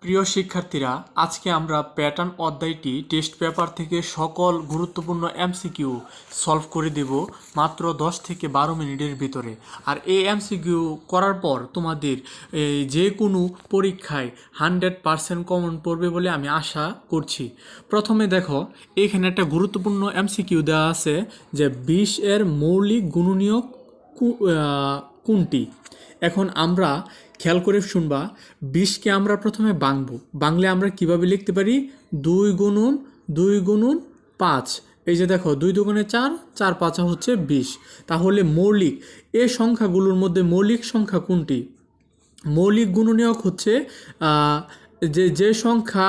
প্রিয় শিক্ষার্থীরা, আজকে আমরা প্যাটার্ন অধ্যায়টি টেস্ট পেপার থেকে সকল গুরুত্বপূর্ণ এমসিকিউ সলভ করে দেব মাত্র 10 থেকে 12 মিনিটের ভিতরে। আর এই এমসিকিউ করার পর তোমাদের যে কোনো পরীক্ষায় 100% কমন পড়বে বলে আমি আশা করছি। প্রথমে দেখো, এখানে একটা গুরুত্বপূর্ণ এমসিকিউ দেওয়া আছে যে 20 এর মৌলিক গুণনীয় কোনটি। এখন আমরা খেয়াল করে শুনবা, 20কে আমরা প্রথমে বাংলে আমরা কিভাবে লিখতে পারি? 2 গুণন 5। এই যে দেখো, 2 দুগুণে 4, 4 পাঁচা হচ্ছে 20। তাহলে মৌলিক এই সংখ্যাগুলোর মধ্যে মৌলিক সংখ্যা কোনটি? মৌলিক গুণনীয়ক হচ্ছে যে সংখ্যা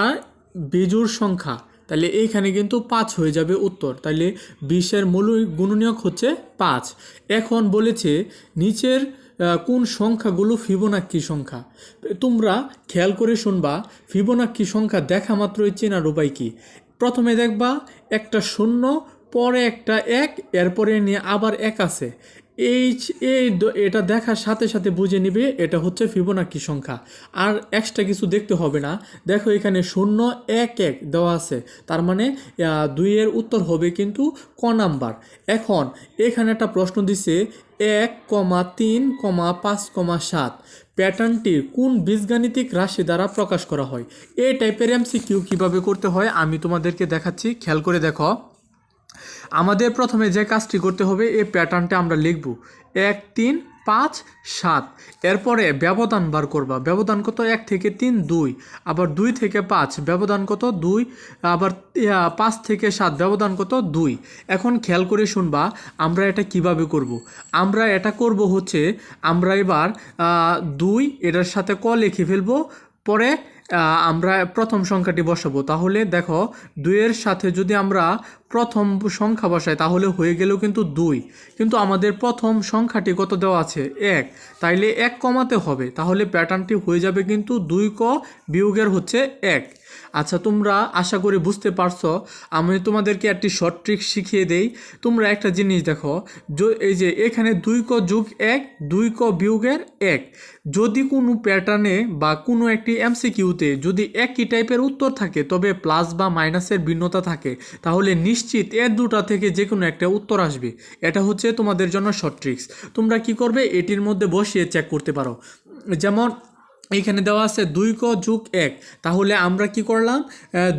বিজোড় সংখ্যা। তাহলে এইখানে কিন্তু 5 হয়ে যাবে উত্তর। তাহলে 20-এর মৌলিক গুণনীয়ক হচ্ছে 5। এখন বলেছে নিচের কোন সংখ্যাগুলো ফিবোনাক্কি সংখ্যা। তোমরা খেয়াল করে শুনবা, ফিবোনাক্কি সংখ্যা দেখা মাত্রই চেনার উপায় কি? প্রথমে দেখবা একটা 0, পরে একটা 1, এরপরে নিয়ে আবার 1 আছে। এটা দেখার সাথে সাথে বুঝে নিবে এটা হচ্ছে ফিবোনাক্কি সংখ্যা। আর এক্সট্রা কিছু দেখতে হবে না। দেখো, এখানে 0, 1, 1 দেওয়া আছে, তার মানে 2-এর উত্তর হবে কিন্তু ক নাম্বার। এখন এখানে একটা প্রশ্ন দিছে 1,3,5,7 প্যাটার্নটি কোন বীজগাণিতিক রাশি দ্বারা প্রকাশ করা হয়। এই টাইপের এমসিকিউ কীভাবে করতে হয় আমি তোমাদেরকে দেখাচ্ছি, খেয়াল করে দেখো। আমাদের প্রথমে যে কাজটি করতে হবে, এই প্যাটার্নটা আমরা লিখব 1, 3, 5, 7। এরপরে ব্যবধান বার করবা। ব্যবধান কত? 1 থেকে 3 2, আবার 2 থেকে 5 ব্যবধান কত? 2, আবার 5 থেকে 7 ব্যবধান কত? 2। এখন খেয়াল করে শুনবা, আমরা এটা কিভাবে করব। আমরা এটা করব হচ্ছে, আমরা এবার 2 এটার সাথে ক লিখে ফেলবো, পরে আমরা প্রথম সংখ্যাটি বসাবো। তাহলে দেখো, 2-এর সাথে যদি আমরা প্রথম সংখ্যা বসাই তাহলে হয়ে গেলেও কিন্তু 2, কিন্তু আমাদের প্রথম সংখ্যাটি কত দেওয়া আছে? 1। তাইলে 1 কমাতে হবে, তাহলে প্যাটার্নটি হয়ে যাবে কিন্তু 2 ক বিয়োগের হচ্ছে 1। আচ্ছা, তোমরা আশা করি বুঝতে পারছো। আমি তোমাদেরকে একটি শর্ট ট্রিক শিখিয়ে দেই। তোমরা একটা জিনিস দেখো, এই যে এখানে 2 ক যোগ 1, 2 ক বিয়োগের 1। যদি কোনো প্যাটার্নে বা কোনো একটি এমসিকিউতে যদি একই টাইপের উত্তর থাকে, তবে প্লাস বা মাইনাসের ভিন্নতা থাকে, তাহলে নিশ্চিত এর দুটা থেকে যে কোনো একটা উত্তর আসবে। এটা হচ্ছে তোমাদের জন্য শর্ট ট্রিক্স। তোমরা কি করবে, এটির মধ্যে বসিয়ে চেক করতে পারো। যেমন এইখানে দেওয়া আছে 2 ক যোগ 1, তাহলে আমরা কি করলাম,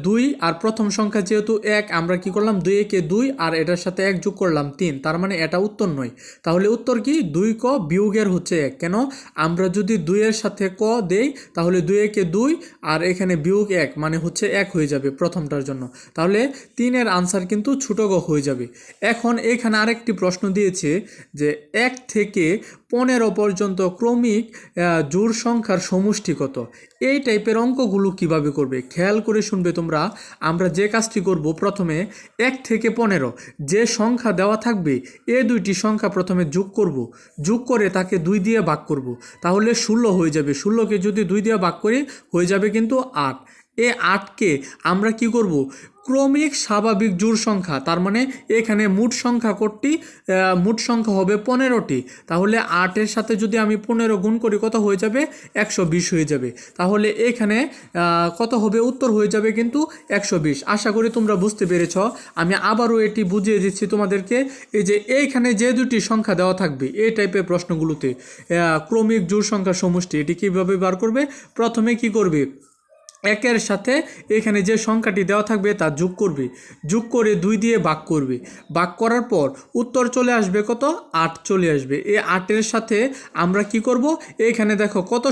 2 আর প্রথম সংখ্যা যেহেতু 1, আমরা কি করলাম 2 কে 2 আর এটার সাথে 1 যোগ করলাম 3, তার মানে এটা উত্তর নয়। তাহলে উত্তর কি? 2 ক বিয়োগের হচ্ছে 1। কেন? আমরা যদি 2 এর সাথে ক দেই তাহলে 2 কে 2 আর এখানে বিয়োগ 1 মানে হচ্ছে 1 হয়ে যাবে প্রথমটার জন্য। তাহলে 3-এর আনসার কিন্তু ছোট গ হয়ে যাবে। এখন এখানে আরেকটি প্রশ্ন দিয়েছে যে 1 থেকে 15 পর্যন্ত ক্রমিক জোড় সংখ্যার সমষ্টি কত। এই টাইপের অঙ্কগুলো কিভাবে করবে খেয়াল করে শুনবে তোমরা। আমরা যে কাজটি করব, প্রথমে 1 থেকে 15 যে সংখ্যা দেওয়া থাকবে, এই দুইটি সংখ্যা প্রথমে যোগ করব, যোগ করে তাকে 2 দিয়ে ভাগ করব, তাহলে 16 হয়ে যাবে। 16কে যদি 2 দিয়ে ভাগ করি হয়ে যাবে কিন্তু 8। এই 8কে আমরা কি করব, ক্রমিক স্বাভাবিক জোড় সংখ্যা, তার মানে এখানে মোট সংখ্যা কোটি, মোট সংখ্যা হবে 15টি। তাহলে 8-এর সাথে যদি আমি 15 গুণ করি কত হয়ে যাবে? 120 হয়ে যাবে। তাহলে এখানে কত হবে? উত্তর হয়ে যাবে কিন্তু 120। আশা করি তোমরা বুঝতে পেরেছ। আমি আবারও এটি বুঝিয়ে দিচ্ছি তোমাদেরকে। এই যে এইখানে যে দুটি সংখ্যা দেওয়া থাকবে এই টাইপের প্রশ্নগুলোতে, ক্রমিক জোড় সংখ্যার সমষ্টি, এটি কীভাবে বার করবে? প্রথমে কি করবে, 1-এর সাথে এখানে যে সংখ্যাটি দেওয়া থাকবে তা যোগ করবে, যোগ করে 2 দিয়ে ভাগ করবে, ভাগ করার পর উত্তর চলে আসবে কত? 8 চলে আসবে। এই 8-এর সাথে আমরা কি করব, এখানে দেখো কত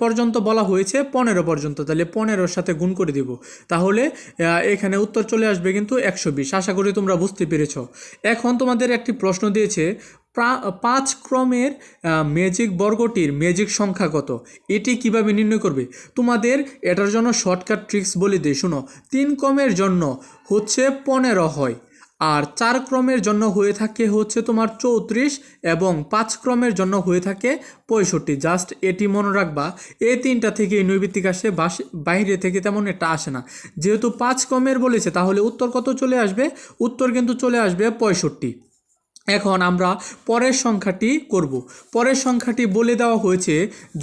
পর্যন্ত বলা হয়েছে? 15 পর্যন্ত। তাহলে 15-এর সাথে গুণ করে দিব, তাহলে এখানে উত্তর চলে আসবে কিন্তু 120। আশা করি তোমরা বুঝতে পেরেছ। এখন তোমাদের একটি প্রশ্ন দিয়েছে, 5 ক্রমের ম্যাজিক বর্গটির ম্যাজিক সংখ্যা কত। এটি কিভাবে নির্ণয় করবে? তোমাদের এটার জন্য শর্টকাট ট্রিক্স বলে দিই, শুনো। 3 ক্রমের জন্য হচ্ছে 15 হয়, আর 4 ক্রমের জন্য হয়ে থাকে হচ্ছে তোমার 34, এবং 5 ক্রমের জন্য হয়ে থাকে 65। জাস্ট এটি মনে রাখবা। এই 3টা থেকে নৈবিত্তিক আসে, বাইরে থেকে তেমন একটা আসে না। যেহেতু 5 ক্রমের বলেছে, তাহলে উত্তর কত চলে আসবে? উত্তর কিন্তু চলে আসবে 65। এখন আমরা পরের সংখ্যাটি করব। পরের সংখ্যাটি বলে দেওয়া হয়েছে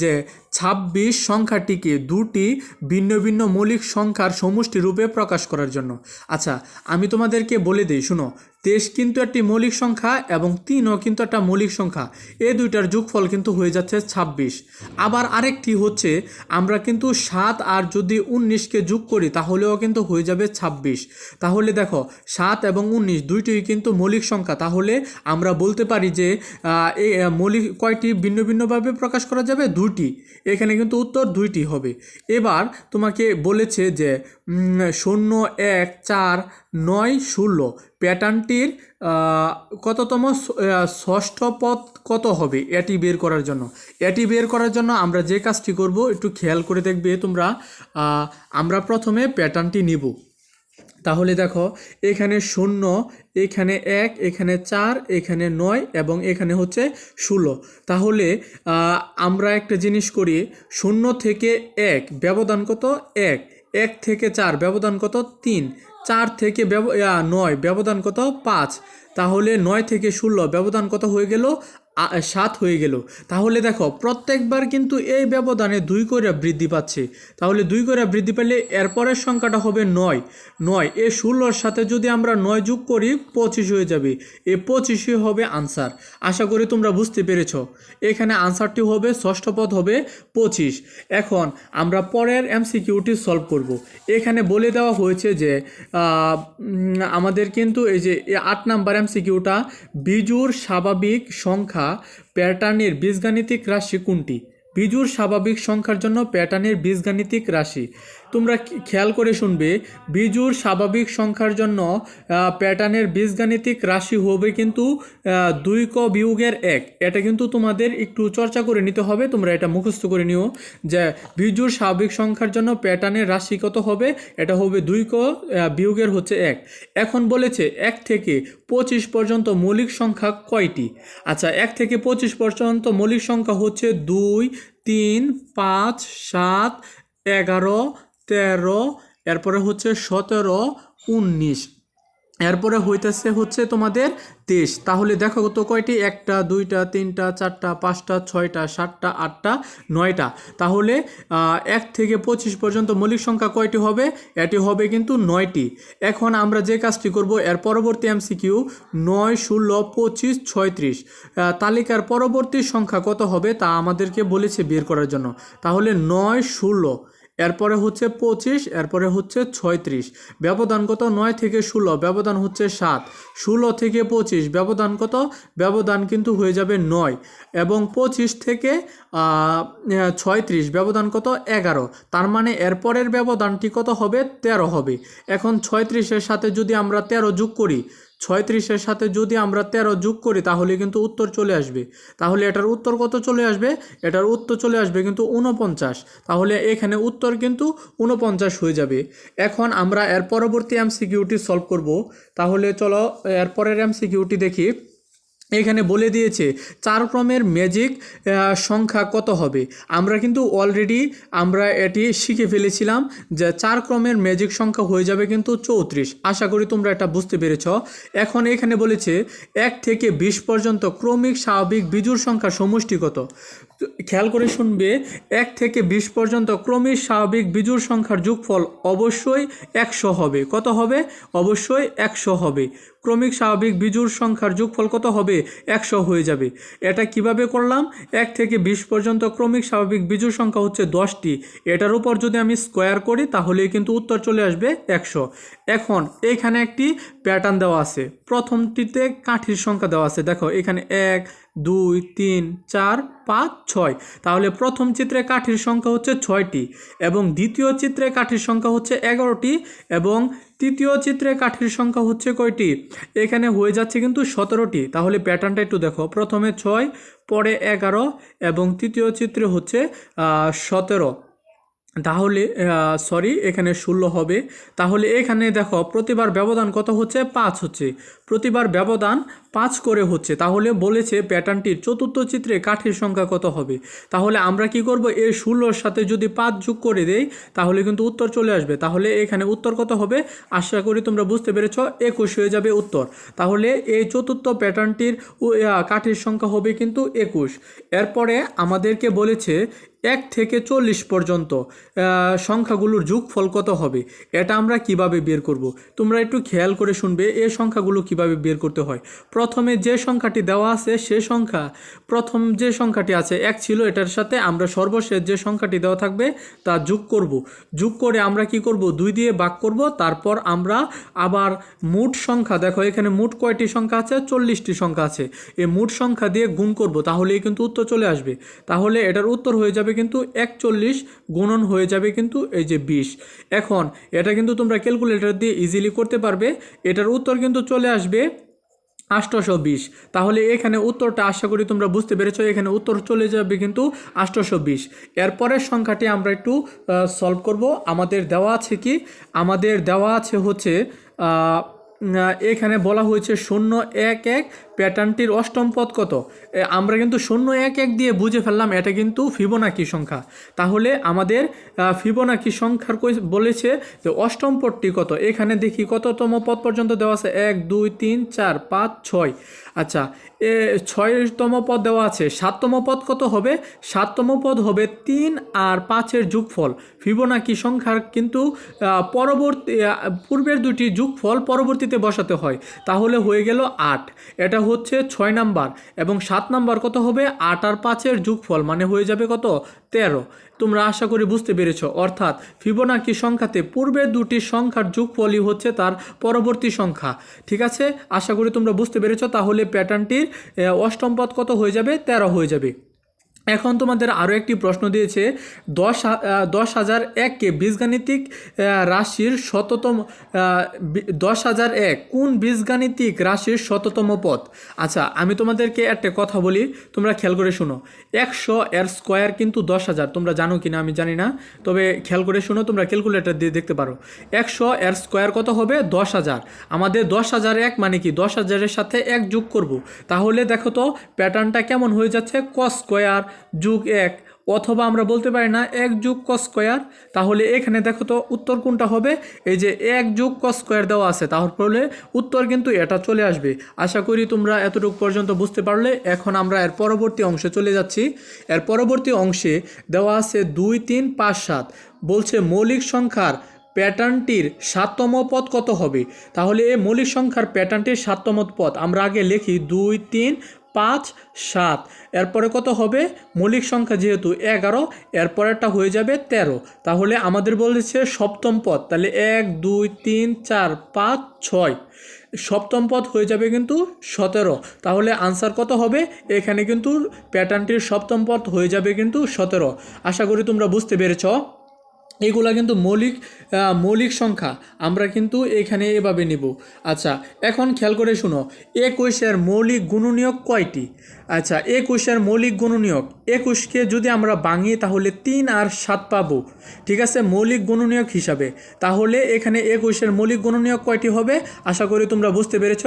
যে 26 সংখ্যাটিকে দুটি ভিন্ন ভিন্ন মৌলিক সংখ্যার সমষ্টি রূপে প্রকাশ করার জন্য। আচ্ছা, আমি তোমাদেরকে বলে দিই, শুনো। 23 কিন্তু একটি মৌলিক সংখ্যা এবং 3ও কিন্তু একটা মৌলিক সংখ্যা। এই দুইটার যোগফল কিন্তু হয়ে যাচ্ছে 26। আবার আরেকটি হচ্ছে, আমরা কিন্তু 7 আর যদি 19কে যোগ করি তাহলেও কিন্তু হয়ে যাবে 26। তাহলে দেখো 7 এবং 19 দুইটিই কিন্তু মৌলিক সংখ্যা। তাহলে আমরা বলতে পারি যে এই মৌলিক কয়টি ভিন্ন ভিন্নভাবে প্রকাশ করা যাবে? দুইটি। এখানে কিন্তু উত্তর দুইটি হবে। এবার তোমাকে বলেছে যে 0, 1, 4, 9, 16 প্যাটার্নটির কততম ষষ্ঠ পদ কত হবে এটি বের করার জন্য। এটি বের করার জন্য আমরা যে কাজটি করব একটু খেয়াল করে দেখবে তোমরা। আমরা প্রথমে প্যাটার্নটি নিব। তাহলে দেখো এখানে 0, এখানে 1, এখানে 4, এখানে 9 এবং এখানে হচ্ছে 16। তাহলে আমরা একটা জিনিস করি, 0 থেকে 1 ব্যবধান কত? 1, 1 থেকে 4 ব্যবধান কত? 3, 4 থেকে 9 ব্যবধান কত? 5। তাহলে 9 থেকে 16 ব্যবধান কত হয়ে গেল? 7 হয়ে গেল। তাহলে দেখো প্রত্যেকবার কিন্তু এই ব্যবধানে 2 করে বৃদ্ধি পাচ্ছে। তাহলে 2 করে বৃদ্ধি পেলে এরপরের সংখ্যাটা হবে 9। এই 16-র সাথে যদি আমরা 9 যোগ করি 25 হয়ে যাবে। এই 25ই হবে আনসার। আশা করি তোমরা বুঝতে পেরেছ। এখানে আনসারটি হবে, ষষ্ঠ পদ হবে 25। এখন আমরা পরের এমসিকিউটি সলভ করব। এখানে বলে দেওয়া হয়েছে যে আমাদের কিন্তু এই যে 8 নাম্বার এমসিকিউটা, বিজোড় স্বাভাবিক সংখ্যা প্যাটার্নের বীজগাণিতিক রাশি কোনটি? বিজোড় স্বাভাবিক সংখ্যার জন্য প্যাটার্নের বীজগাণিতিক রাশি। তোমরা খেয়াল করে শুনবে, বিজোড় স্বাভাবিক সংখ্যার জন্য প্যাটার্নের বীজগাণিতিক রাশি হবে কিন্তু 2 ক বিয়োগের 1। এটা কিন্তু তোমাদের একটু চর্চা করে নিতে হবে, তোমরা এটা মুখস্থ করে নিও যে বিজোড় স্বাভাবিক সংখ্যার জন্য প্যাটার্নের রাশি কত হবে? এটা হবে 2 ক বিয়োগের হচ্ছে 1। এখন বলেছে 1 থেকে 25 পর্যন্ত মৌলিক সংখ্যা কয়টি? আচ্ছা, 1 থেকে 25 পর্যন্ত মৌলিক সংখ্যা হচ্ছে 2, 3, 5, 7, 11, 13, এরপরে হচ্ছে 17, 19, এরপরে হইতেছে হচ্ছে তোমাদের 23। তাহলে দেখো তো কয়টি? 1টা, 2টা, 3টা, 4টা, 5টা, 6টা, 7টা, 8টা, 9টা। তাহলে 1 থেকে 25 পর্যন্ত মৌলিক সংখ্যা কয়টি হবে? এটি হবে কিন্তু 9টি। এখন আমরা যে কাজটি করব, এর পরবর্তী এমসিকিউ 9, 16, 25, 36 তালিকার পরবর্তী সংখ্যা কত হবে তা আমাদেরকে বলেছে বের করার জন্য। তাহলে 9, 16, এরপরে হচ্ছে 25, এরপরে হচ্ছে 36, ব্যবধান কত? 9 থেকে 16 ব্যবধান হচ্ছে 7, 16 থেকে 25 ব্যবধান কত? ব্যবধান কিন্তু হয়ে যাবে 9, এবং 25 থেকে 36 ব্যবধান কত? 11। তার মানে এরপরের ব্যবধানটি কত হবে? 13 হবে। এখন 36-এর সাথে যদি আমরা 13 যোগ করি, 36-এর সাথে যদি আমরা 13 যোগ করি তাহলে কিন্তু উত্তর চলে আসবে। তাহলে এটার উত্তর কত চলে আসবে? এটার উত্তর চলে আসবে কিন্তু 49। তাহলে এখানে উত্তর কিন্তু 49 হয়ে যাবে। এখন আমরা এর পরবর্তী এমসিকিউটি সলভ করব। তাহলে চলো এরপরের এমসিকিউটি দেখি। এখানে বলে দিয়েছে 4 ক্রমের ম্যাজিক সংখ্যা কত হবে। আমরা কিন্তু অলরেডি আমরা এটি শিখে ফেলেছিলাম যে 4 ক্রমের ম্যাজিক সংখ্যা হয়ে যাবে কিন্তু 34। আশা করি তোমরা এটা বুঝতে পেরেছ। এখন এখানে বলেছে 1 থেকে 20 পর্যন্ত ক্রমিক স্বাভাবিক বিজোড় সংখ্যার সমষ্টি কত। খেয়াল করে শুনবে, 1 থেকে 20 পর্যন্ত ক্রমিক স্বাভাবিক বিজোড় সংখ্যার যোগফল অবশ্যই 100 হবে। কত হবে? অবশ্যই 100 হবে। ক্রমিক স্বাভাবিক বিজোড় সংখ্যার যোগফল কত হবে? 100 হয়ে যাবে। এটা কিভাবে করলাম? 1 থেকে 20 পর্যন্ত ক্রমিক স্বাভাবিক বিজোড় সংখ্যা হচ্ছে 10টি। এটার উপর যদি আমি স্কোয়ার করি তাহলে কিন্তু উত্তর চলে আসবে 100। এখন এখানে একটি প্যাটার্ন দেওয়া আছে। প্রথমটিতে কাঠির সংখ্যা দেওয়া আছে। দেখো এখানে 1, 2, 3, 4, 5, 6। তাহলে প্রথম চিত্রে কাঠির সংখ্যা হচ্ছে 6টি, এবং দ্বিতীয় চিত্রে কাঠির সংখ্যা হচ্ছে 11টি, এবং তৃতীয় চিত্রে কাঠির সংখ্যা হচ্ছে কয়টি? এখানে হয়ে যাচ্ছে কিন্তু 17টি। তাহলে প্যাটার্নটা একটু দেখো, প্রথমে 6, পরে 11, এবং তৃতীয় চিত্রে হচ্ছে 17। তাহলে এখানে 16 হবে। তাহলে এখানে দেখো প্রতিবার ব্যবধান কত হচ্ছে? 5 হচ্ছে। প্রতিবার ব্যবধান 5 করে হচ্ছে। তাহলে বলেছে প্যাটার্নটির চতুর্থ চিত্রে কাঠির সংখ্যা কত হবে। তাহলে আমরা কি করব? এই 16-র সাথে যদি 5 যোগ করে দেই তাহলে কিন্তু উত্তর চলে আসবে। তাহলে এখানে উত্তর কত হবে? আশা করি তোমরা বুঝতে পেরেছ, 21 হয়ে যাবে উত্তর। তাহলে এই চতুর্থ প্যাটার্নটির কাঠির সংখ্যা হবে কিন্তু 21। এরপরে আমাদেরকে বলেছে 1 থেকে 40 পর্যন্ত সংখ্যাগুলোর যোগফল কত হবে, এটা আমরা কিভাবে বের করব। তোমরা একটু খেয়াল করে শুনবে এই সংখ্যাগুলো কিভাবে বের করতে হয়। প্রথমে যে সংখ্যাটি দেওয়া আছে সে সংখ্যা, প্রথম যে সংখ্যাটি আছে 1 ছিল, এটার সাথে আমরা সর্বশেষ যে সংখ্যাটি দেওয়া থাকবে তা যোগ করব। যোগ করে আমরা কি করব, 2 দিয়ে ভাগ করব। তারপর আমরা আবার মোট সংখ্যা, দেখো এখানে মোট কয়টি সংখ্যা আছে, 40টি সংখ্যা আছে, এই মোট সংখ্যা দিয়ে গুণ করব, তাহলেই কিন্তু উত্তর চলে আসবে। তাহলে এটার উত্তর হয়ে যাবে কিন্তু 41 গুণন হয়ে যাবে কিন্তু এই যে 20। এখন এটা কিন্তু তোমরা ক্যালকুলেটর দিয়ে ইজিলি করতে পারবে। এটার উত্তর কিন্তু চলে আসবে 820। তাহলে এখানে উত্তরটা আশা করি তোমরা বুঝতে পেরেছো, এখানে উত্তর চলে যাবে কিন্তু 820। এরপরের সংখ্যাটি আমরা একটু সলভ করব। আমাদের দেওয়া আছে কি, আমাদের দেওয়া আছে হচ্ছে এখানে বলা হয়েছে 011 প্যাটার্নটির অষ্টম পদ কত। আমরা কিন্তু 011 দিয়ে বুঝে ফেললাম এটা কিন্তু ফিবোনাকি সংখ্যা। তাহলে আমাদের ফিবোনাকি সংখ্যার বলেছে যে অষ্টম পদটি কত। এখানে দেখি কততম পদ পর্যন্ত দেওয়া আছে, 1 2 3 4 5 6। আচ্ছা, 6তম পদ দেওয়া আছে। 7তম পদ কত হবে, 7তম পদ হবে 3 আর 5-এর যোগফল। ফিবোনাকি সংখ্যার কিন্তু পূর্বের দুটি যোগফল পরবর্তীতে বসাতে হয়, তাহলে হয়ে গেল 8। এটা হচ্ছে 6 নাম্বার। এবং 7 নাম্বার কত হবে, 8 আর 5-এর যোগফল, মানে হয়ে যাবে কত, 13। তোমরা আশা করি বুঝতে পেরেছ। অর্থাৎ ফিবোনাকি সংখ্যাতে পূর্বের দুটি সংখ্যার যোগফলই হচ্ছে তার পরবর্তী সংখ্যা। ঠিক আছে, আশা করি তোমরা বুঝতে পেরেছ। তাহলে প্যাটার্নটির অষ্টম পদ কত হয়ে যাবে, 13 হয়ে যাবে। এখন তোমাদের আরও একটি প্রশ্ন দিয়েছে, 10,001কে বীজগাণিতিক রাশির শততম 10,001 কোন বীজগাণিতিক রাশির শততম পদ। আচ্ছা, আমি তোমাদেরকে একটা কথা বলি, তোমরা খেয়াল করে শোনো। 100 এর স্কোয়ার কিন্তু 10,000, তোমরা জানো কি না আমি জানি না, তবে খেয়াল করে শোনো, তোমরা ক্যালকুলেটর দিয়ে দেখতে পারো। 100 এর স্কোয়ার কত হবে, 10,000। আমাদের 10,001 মানে কি, 10,000-এর সাথে 1 যোগ করব। তাহলে দেখো তো প্যাটার্নটা কেমন হয়ে যাচ্ছে, cos স্কোয়ার যোগ 1, অথবা আমরা বলতে পারি না 1 যোগ cos স্কোয়ার। তাহলে এখানে দেখো তো উত্তর কোনটা হবে, এই যে 1 যোগ cos স্কোয়ার দেওয়া আছে, তাহলে উত্তর কিন্তু এটা চলে আসবে। আশা করি তোমরা এতটুকু পর্যন্ত বুঝতে পারলে। এখন আমরা এর পরবর্তী অংশে চলে যাচ্ছি। এর পরবর্তী অংশে দেওয়া আছে 2 3 5 7, বলছে মৌলিক সংখ্যার প্যাটার্নটির 7তম পদ কত হবে। তাহলে এই মৌলিক সংখ্যার প্যাটার্নটির 7তম পদ আমরা আগে লিখি, 2 3 5 7। এরপরে কত হবে, মৌলিক সংখ্যা যেহেতু 11, এরপরেরটা হয়ে যাবে 13। তাহলে আমাদের বলেছে সপ্তম পদ, তাহলে 1 2 3 4 5 6, সপ্তম পদ হয়ে যাবে কিন্তু 17। তাহলে আনসার কত হবে, এখানে কিন্তু প্যাটার্নটির সপ্তম পদ হয়ে যাবে কিন্তু 17। আশা করি তোমরা বুঝতে পেরেছ। এগুলা কিন্তু মৌলিক সংখ্যা, আমরা কিন্তু এখানে এভাবে নিব। আচ্ছা, এখন খেয়াল করে শুনো, 21-এর মৌলিক গুণনীয়ক কয়টি। আচ্ছা, 21-এর মৌলিক গুণনীয়ক, 21কে যদি আমরা ভাঙি তাহলে 3 আর 7 পাবো। ঠিক আছে, মৌলিক গুণনীয়ক হিসাবে। তাহলে এখানে 21-এর মৌলিক গুণনীয়ক কয়টি হবে, আশা করি তোমরা বুঝতে পেরেছ।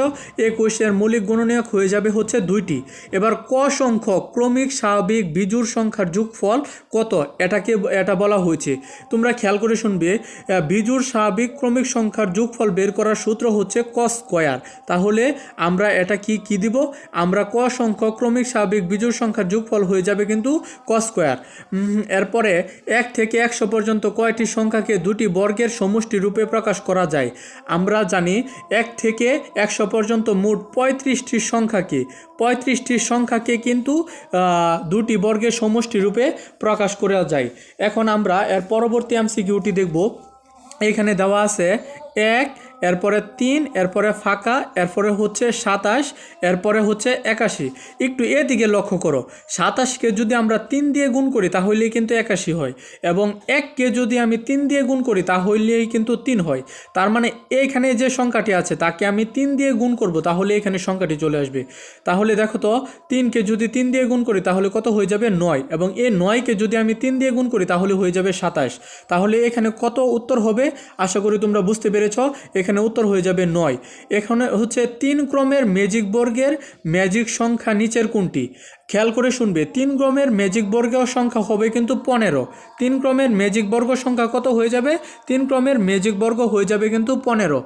21-এর মৌলিক গুণনীয়ক হয়ে যাবে হচ্ছে 2টি। এবার ক সংখ্যক ক্রমিক স্বাভাবিক বিজোড় সংখ্যার যোগফল কত, এটা বলা হয়েছে। তোমরা খেয়াল করে শুনবে, বিজোড় স্বাভাবিক ক্রমিক সংখ্যার যোগফল বের করার সূত্র হচ্ছে cos স্কয়ার। তাহলে আমরা এটা কি দিব, আমরা ক সংখ্যক ক্রমিক স্বাভাবিক বিজোড় সংখ্যার যোগফল হয়ে যাবে কিন্তু cos স্কয়ার। এরপরে 1 থেকে 100 পর্যন্ত কয়টি সংখ্যাকে দুটি বর্গের সমষ্টি রূপে প্রকাশ করা যায়। আমরা জানি 1 থেকে 100 পর্যন্ত মোট 35টি সংখ্যাকে কিন্তু দুটি বর্গের সমষ্টি রূপে প্রকাশ করা যায়। এখন আমরা এর পরবর্তী এমসিকিউটি দেখব। এখানে দেওয়া আছে 1, এরপরে 3, এরপরে ফাঁকা, এরপরে হচ্ছে 27, এরপরে হচ্ছে 81। একটু এদিকে লক্ষ্য করো, 27কে যদি আমরা 3 দিয়ে গুণ করি তাহলেই কিন্তু 81 হয়, এবং 1কে যদি আমি 3 দিয়ে গুণ করি তাহলেই কিন্তু 3 হয়। তার মানে এইখানে যে সংখ্যাটি আছে তাকে আমি 3 দিয়ে গুণ করব, তাহলে এখানে সংখ্যাটি চলে আসবে। তাহলে দেখো তো, 3কে যদি 3 দিয়ে গুণ করি তাহলে কত হয়ে যাবে, 9, এবং এই 9কে যদি আমি 3 দিয়ে গুণ করি তাহলে হয়ে যাবে 27। তাহলে এখানে কত উত্তর হবে, আশা করি তোমরা বুঝতে পেরেছ। এখানে উত্তর হয়ে যাবে 9। এখানে হচ্ছে 3 ক্রমের ম্যাজিক বর্গের ম্যাজিক সংখ্যা নিচের কোনটি। খেয়াল করে শুনবে, 3 ক্রমের ম্যাজিক বর্গের সংখ্যা হবে কিন্তু 15। 3 ক্রমের ম্যাজিক বর্গ সংখ্যা কত হয়ে যাবে, 3 ক্রমের ম্যাজিক বর্গ হয়ে যাবে কিন্তু 15।